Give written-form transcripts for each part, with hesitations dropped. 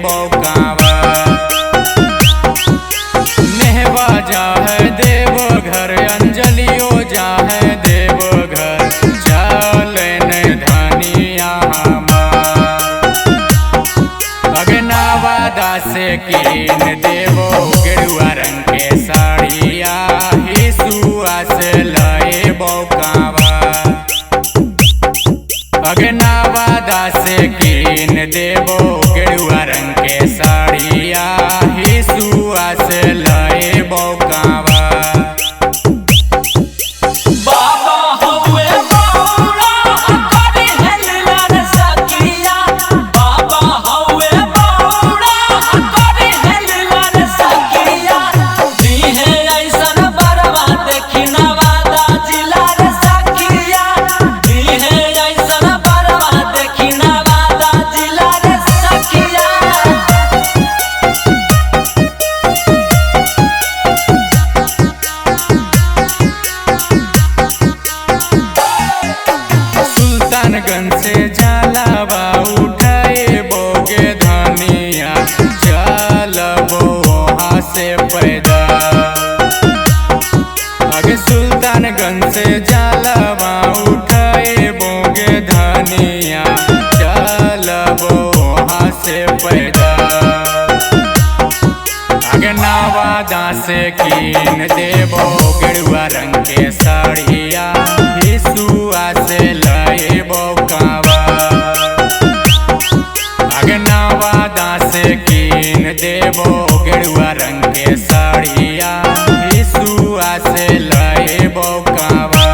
बौकावा। नेहवा जा है देव घर अंजलियो जा है देव घर चले न धनिया अगनावादा से कीन देवो गेरुआ रंग के साड़िया हिसुआ से लए बौकावा। अगनावादा से कीन देवो गेरुआ रंग के साड़िया हिसुआ से लए बौकावा। सुल्तानगंज से जलावा उठाए बोगे धनिया चलबो वहाँ से पैदल। आगे सुल्तानगंज से जलावा उठाए बोगे धनिया चलबो वहाँ से पैदल। आगे नवादा से कीन देबो गेरुआ रंग के साड़िया हिसुआ से लए बौकावा। आगे नवादा से कीन देबो गेरुआ रंग के साड़िया हिसुआ से लए बौकावा।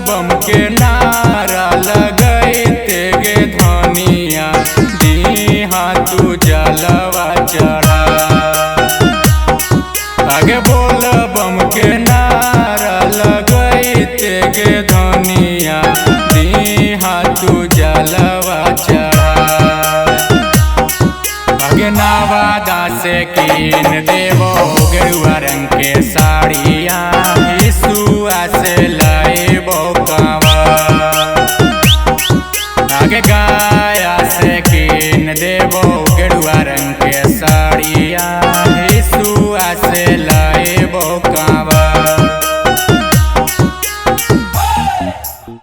बम के नारा लगाए तेगे धनिया दीहा तू जलवा चढ़ा। आगे बोल बम के नारा लगाए तेगे धनिया दीहा तू जलवा चढ़ा। आगे नवादा से कीन देवो गेरुआ रंग के साड़िया हिसुआ से लए बौकावा। आगे गाया से कीन देवो गेरुआ रंग के साड़िया हिसुआ से लए बौकावा।